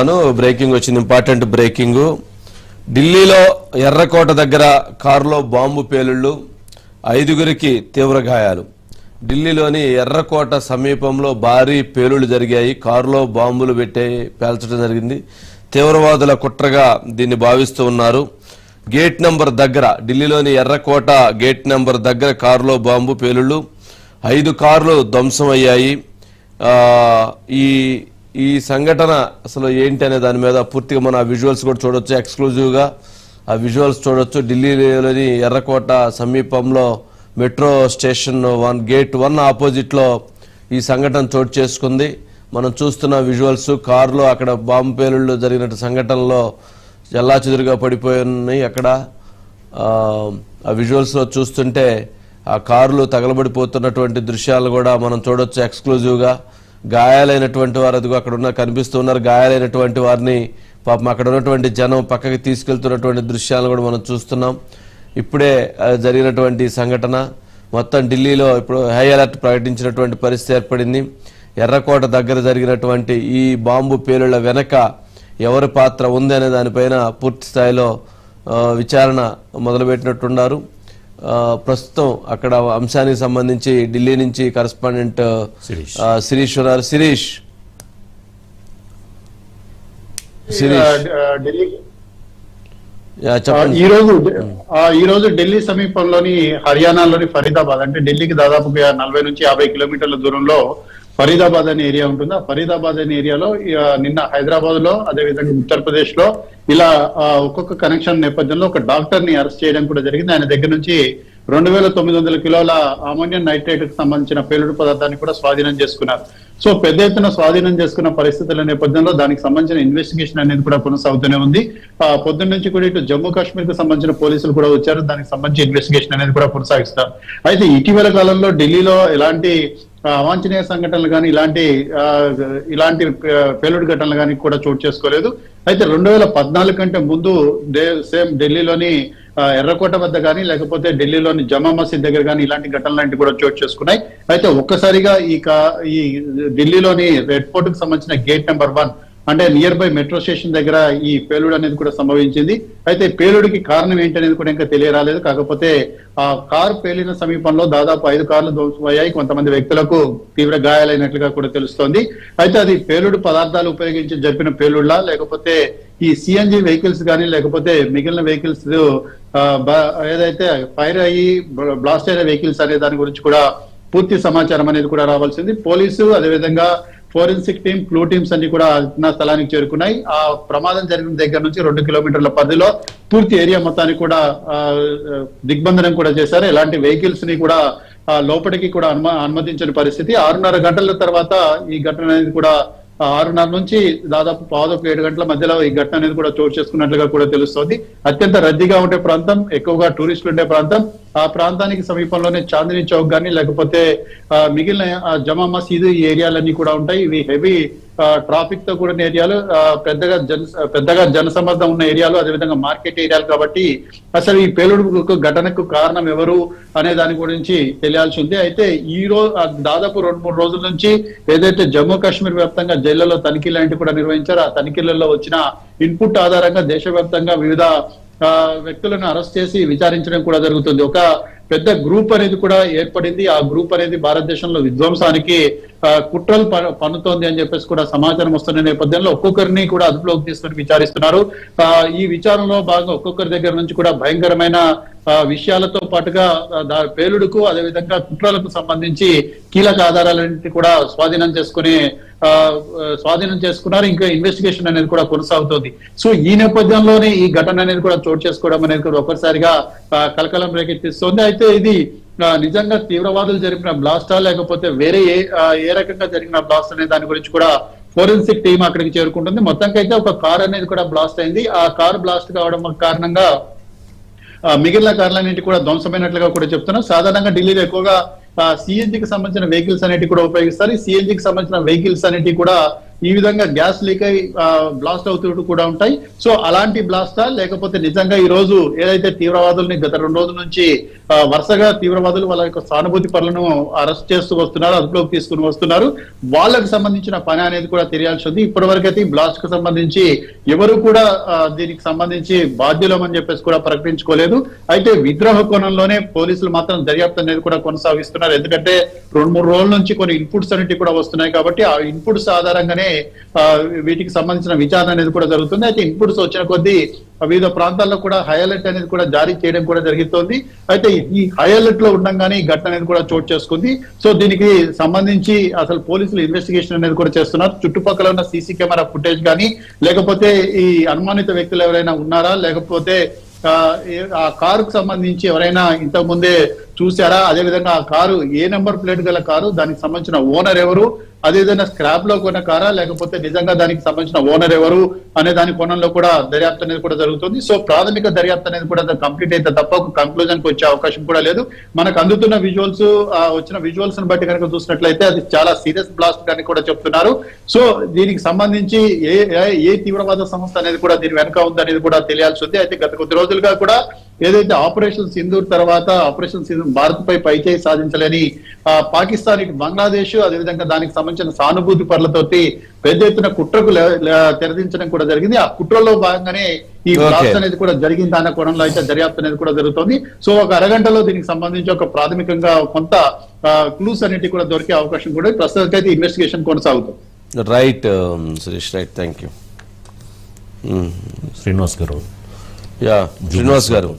చెప్తాను. బ్రేకింగ్ వచ్చింది, important breaking. ఢిల్లీలో ఎర్రకోట దగ్గర కారులో బాంబు పేలుళ్లు, 5గురికి తీవ్ర గాయాలు. ఢిల్లీలోని ఎర్రకోట సమీపంలో భారీ పేలుళ్లు జరిగాయి. కారులో బాంబులు పేల్చడం జరిగింది. తీవ్రవాదుల కుట్రగా దీన్ని భావిస్తూ ఉన్నారు. గేట్ నంబర్ దగ్గర, ఢిల్లీలోని ఎర్రకోట గేట్ నంబర్ దగ్గర కారులో బాంబు పేలుళ్లు, 5 కార్లు ధ్వంసమయ్యాయి. ఈ సంఘటన అసలు ఏంటి అనే దాని మీద పూర్తిగా మన విజువల్స్ కూడా చూడొచ్చు, ఎక్స్క్లూజివ్గా ఆ విజువల్స్ చూడొచ్చు. ఢిల్లీలోని ఎర్రకోట సమీపంలో మెట్రో స్టేషన్ గేట్ 1 ఆపోజిట్లో ఈ సంఘటన చోటు చేసుకుంది. మనం చూస్తున్న విజువల్స్, కారులో అక్కడ బాంబు పేలుళ్లు జరిగిన సంఘటనలో చెల్లాచెదురుగా పడిపోయి ఉన్నాయి. అక్కడ ఆ విజువల్స్లో చూస్తుంటే ఆ కార్లు తగలబడిపోతున్నటువంటి దృశ్యాలు కూడా మనం చూడొచ్చు ఎక్స్క్లూజివ్గా. గాయాలైనటువంటి వారు అదిగో అక్కడ కనిపిస్తున్నారు. గాయాలైనటువంటి వారిని పాపం అక్కడ ఉన్నటువంటి జనం పక్కకి తీసుకెళ్తున్నటువంటి దృశ్యాలను కూడా మనం చూస్తున్నాం. ఇప్పుడే జరిగినటువంటి సంఘటన మొత్తం ఢిల్లీలో ఇప్పుడు హై అలర్ట్ ప్రకటించినటువంటి పరిస్థితి ఏర్పడింది. ఎర్రకోట దగ్గర జరిగినటువంటి ఈ బాంబు పేలుళ్ల వెనక ఎవరి పాత్ర ఉంది అనే దానిపైన పూర్తి స్థాయిలో విచారణ మొదలుపెట్టినట్టున్నారు. ప్రస్తుతం అక్కడ అంశానికి సంబంధించి ఢిల్లీ నుంచి కరెస్పాండెంట్ శిరీష్ ఉన్నారు. శిరీష్, ఈ రోజు ఢిల్లీ సమీపంలోని హర్యానాలోని ఫరీదాబాద్, అంటే ఢిల్లీకి దాదాపు 40 నుంచి 50 కిలోమీటర్ల దూరంలో ఫరీదాబాద్ అనే ఏరియా ఉంటుంది. ఆ ఫరీదాబాద్ అనే ఏరియాలో నిన్న హైదరాబాద్ లో, అదేవిధంగా ఉత్తరప్రదేశ్ లో ఇలా ఒక్కొక్క కనెక్షన్ నేపథ్యంలో ఒక డాక్టర్ ని అరెస్ట్ చేయడం కూడా జరిగింది. ఆయన దగ్గర నుంచి 2900 కిలోల అమోనియం నైట్రేట్ కు సంబంధించిన పేలుడు పదార్థాన్ని కూడా స్వాధీనం చేసుకున్నారు. సో పెద్ద ఎత్తున స్వాధీనం చేసుకున్న పరిస్థితుల నేపథ్యంలో దానికి సంబంధించిన ఇన్వెస్టిగేషన్ అనేది కూడా కొనసాగుతూనే ఉంది. పొద్దున్న నుంచి కూడా ఇటు జమ్మూ కాశ్మీర్ కు సంబంధించిన పోలీసులు కూడా వచ్చారు. దానికి సంబంధించి ఇన్వెస్టిగేషన్ అనేది కూడా కొనసాగిస్తారు. అయితే ఇటీవల కాలంలో ఢిల్లీలో ఎలాంటి అవాంఛనీయ సంఘటనలు కానీ ఇలాంటి పేలుడు ఘటనలు కానీ కూడా చోటు చేసుకోలేదు. అయితే 2014 కంటే ముందు సేమ్ ఢిల్లీలోని ఎర్రకోట వద్ద కానీ లేకపోతే ఢిల్లీలోని జమా మసీద్ దగ్గర కానీ ఇలాంటి ఘటనలు లాంటివి కూడా చోటు చేసుకున్నాయి. అయితే ఒక్కసారిగా ఈ ఢిల్లీలోని రెడ్ ఫోర్ట్ కు సంబంధించిన గేట్ నెంబర్ 1 అంటే నియర్ బై మెట్రో స్టేషన్ దగ్గర ఈ పేలుడు అనేది కూడా సంభవించింది. అయితే పేలుడికి కారణం ఏంటనేది కూడా ఇంకా తెలియరాలేదు. కాకపోతే ఆ కారు పేలిన సమీపంలో దాదాపు 5 కార్లు ధ్వంసమయ్యాయి. కొంతమంది వ్యక్తులకు తీవ్ర గాయాలైనట్లుగా కూడా తెలుస్తోంది. అయితే అది పేలుడు పదార్థాలు ఉపయోగించి జరిపిన పేలుడులా, లేకపోతే ఈ సిఎన్జి వెహికల్స్ కానీ లేకపోతే మిగిలిన వెహికల్స్ ఏదైతే ఫైర్ అయ్యి బ్లాస్ట్ అయిన వెహికల్స్ అనే దాని గురించి కూడా పూర్తి సమాచారం అనేది కూడా రావాల్సింది. పోలీసు, అదేవిధంగా ఫోరెన్సిక్ టీమ్, క్లూ టీమ్స్ అన్ని కూడా ఘటనా స్థలానికి చేరుకున్నాయి. ఆ ప్రమాదం జరిగిన దగ్గర నుంచి 2 కిలోమీటర్ల పరిధిలో పూర్తి ఏరియా మొత్తానికి కూడా దిగ్బంధనం కూడా చేశారు. ఎలాంటి వెహికల్స్ ని కూడా లోపలికి కూడా అనుమతించని పరిస్థితి. 6:30 గంటల తర్వాత ఈ ఘటన అనేది కూడా 6:30 నుంచి దాదాపు 7 గంటల మధ్యలో ఈ ఘటన అనేది కూడా చోటు చేసుకున్నట్లుగా కూడా తెలుస్తోంది. అత్యంత రద్దీగా ఉండే ప్రాంతం, ఎక్కువగా టూరిస్టులు ఉండే ప్రాంతం. ఆ ప్రాంతానికి సమీపంలోనే చాందినీ చౌక్ కానీ లేకపోతే మిగిలిన జమా మసీదు ఈ ఏరియాలన్నీ కూడా ఉంటాయి. ఇవి హెవీ ట్రాఫిక్ తో కూడిన ఏరియాలు, పెద్దగా జనసమ్మర్దం ఉన్న ఏరియాలు, అదేవిధంగా మార్కెట్ ఏరియాలు. కాబట్టి అసలు ఈ పేలుడు ఘటనకు కారణం ఎవరు అనే దాని గురించి తెలియాల్సి ఉంది. అయితే ఈ రోజు దాదాపు 2-3 రోజుల నుంచి ఏదైతే జమ్మూ కాశ్మీర్ వ్యాప్తంగా జైళ్లలో తనిఖీలు లాంటివి కూడా నిర్వహించారో, ఆ తనిఖీలలో వచ్చిన ఇన్పుట్ ఆధారంగా దేశవ్యాప్తంగా వివిధ వ్యక్తులను అరెస్ట్ చేసి విచారించడం కూడా జరుగుతుంది. ఒక పెద్ద గ్రూప్ అనేది కూడా ఏర్పడింది. ఆ గ్రూప్ అనేది భారతదేశంలో విధ్వంసానికి కుట్రలు పన్నుతోంది అని చెప్పేసి కూడా సమాచారం వస్తున్న నేపథ్యంలో ఒక్కొక్కరిని కూడా అదుపులోకి తీసుకుని విచారిస్తున్నారు. ఈ విచారణలో భాగంగా ఒక్కొక్కరి దగ్గర నుంచి కూడా భయంకరమైన విషయాలతో పాటుగా పేలుడుకు, అదేవిధంగా కుట్రలకు సంబంధించి కీలక ఆధారాలన్నింటినీ కూడా స్వాధీనం చేసుకున్నారు. ఇంకా ఇన్వెస్టిగేషన్ అనేది కూడా కొనసాగుతోంది. సో ఈ నేపథ్యంలోనే ఈ ఘటన అనేది కూడా చోటు చేసుకోవడం అనేది కూడా ఒక్కసారిగా కలకలం రేకెత్తిస్తోంది. అయితే ఇది నిజంగా తీవ్రవాదులు జరిపిన బ్లాస్టా లేకపోతే వేరే ఏ రకంగా జరిగిన బ్లాస్ట్ అనే దాని గురించి కూడా ఫోరెన్సిక్ టీం అక్కడికి చేరుకుంటుంది. మొత్తానికైతే ఒక కార్ అనేది కూడా బ్లాస్ట్ అయింది. ఆ కార్ బ్లాస్ట్ కావడం కారణంగా మిగిలిన కార్లన్నింటి కూడా ధ్వంసమైనట్లుగా కూడా చెప్తున్నారు. సాధారణంగా ఢిల్లీలో ఎక్కువగా సిఎన్జికి సంబంధించిన వెహికల్స్ అనేటివి కూడా ఉపయోగిస్తారు. ఈ సిఎన్జికి సంబంధించిన వెహికల్స్ అనేటివి కూడా ఈ విధంగా గ్యాస్ లీక్ అయి బ్లాస్ట్ అవుతూ కూడా ఉంటాయి. సో అలాంటి బ్లాస్టా లేకపోతే నిజంగా ఈ రోజు ఏదైతే తీవ్రవాదుల్ని గత 2 రోజుల నుంచి వరుసగా తీవ్రవాదులు వాళ్ళ యొక్క సానుభూతి పనులను అరెస్ట్ చేస్తూ వస్తున్నారు, అదుపులోకి తీసుకుని వస్తున్నారు, వాళ్ళకు సంబంధించిన పని అనేది కూడా తెలియాల్సి ఉంది. ఇప్పటి వరకు అయితే ఈ బ్లాస్ట్ కు సంబంధించి ఎవరు కూడా దీనికి సంబంధించి బాధ్యులమని చెప్పేసి కూడా ప్రకటించుకోలేదు. అయితే విద్రోహ కోణంలోనే పోలీసులు మాత్రం దర్యాప్తు అనేది కూడా కొనసాగిస్తున్నారు. ఎందుకంటే 2-3 రోజుల నుంచి కొన్ని ఇన్పుట్స్ అనేవి కూడా వస్తున్నాయి కాబట్టి ఆ ఇన్పుట్స్ ఆధారంగానే వీటికి సంబంధించిన విచారణ అనేది కూడా జరుగుతుంది. అయితే ఇన్పుట్స్ వచ్చిన కొద్దీ వివిధ ప్రాంతాల్లో కూడా హై అలర్ట్ అనేది కూడా జారీ చేయడం కూడా జరుగుతోంది. అయితే ఈ హై అలర్ట్ లో ఉండగానే ఈ ఘటన అనేది కూడా చోటు చేసుకుంది. సో దీనికి సంబంధించి అసలు పోలీసులు ఇన్వెస్టిగేషన్ అనేది కూడా చేస్తున్నారు. చుట్టుపక్కల ఉన్న సీసీ కెమెరా ఫుటేజ్ కానీ లేకపోతే ఈ అనుమానిత వ్యక్తులు ఎవరైనా ఉన్నారా, లేకపోతే ఆ కారుకు సంబంధించి ఎవరైనా ఇంతకు ముందే చూసారా, అదేవిధంగా ఆ కారు ఏ నెంబర్ ప్లేట్ గల కారు, దానికి సంబంధించిన ఓనర్ ఎవరు, అదేవిధంగా స్క్రాప్ లో కొన్న కారా లేకపోతే నిజంగా దానికి సంబంధించిన ఓనర్ ఎవరు అనే దాని కోణంలో కూడా దర్యాప్తు అనేది కూడా జరుగుతుంది. సో ప్రాథమిక దర్యాప్తు అనేది కూడా కంప్లీట్ అయితే తప్ప ఒక కంక్లూజన్ కి వచ్చే అవకాశం కూడా లేదు. మనకు అందుతున్న విజువల్స్ వచ్చిన విజువల్స్ ని బట్టి కనుక చూసినట్లయితే అది చాలా సీరియస్ బ్లాస్ట్ అని కూడా చెప్తున్నారు. సో దీనికి సంబంధించి ఏ తీవ్రవాద సంస్థ అనేది కూడా దీని వెనుక ఉంది అనేది కూడా తెలియాల్సి ఉంది. అయితే గత కొద్ది రోజులుగా కూడా ఏదైతే ఆపరేషన్ సింధూర్ తర్వాత ఆపరేషన్ సింధూర్ భారత్ పై పైచేయి సాధించలేని పాకిస్తాన్, బంగ్లాదేశ్, అదేవిధంగా దానికి సంబంధించిన సానుభూతి పరులతోటి పెద్ద ఎత్తున కుట్రకు తెరదించడం కూడా జరిగింది. ఆ కుట్రలో భాగంగానే ఈ బ్లాస్ట్ అనేది కూడా జరిగింది అన్న కోణంలో అయితే దర్యాప్తు అనేది కూడా జరుగుతుంది. సో ఒక అరగంటలో దీనికి సంబంధించి ఒక ప్రాథమికంగా కొంత క్లూస్ అనేటి కూడా దొరికే అవకాశం కూడా ప్రస్తుతానికి అయితే ఇన్వెస్టిగేషన్ కొనసాగుతుంది. Right Suresh, right, thank you. Srinivas గారు. శ్రీనివాస్ గారు.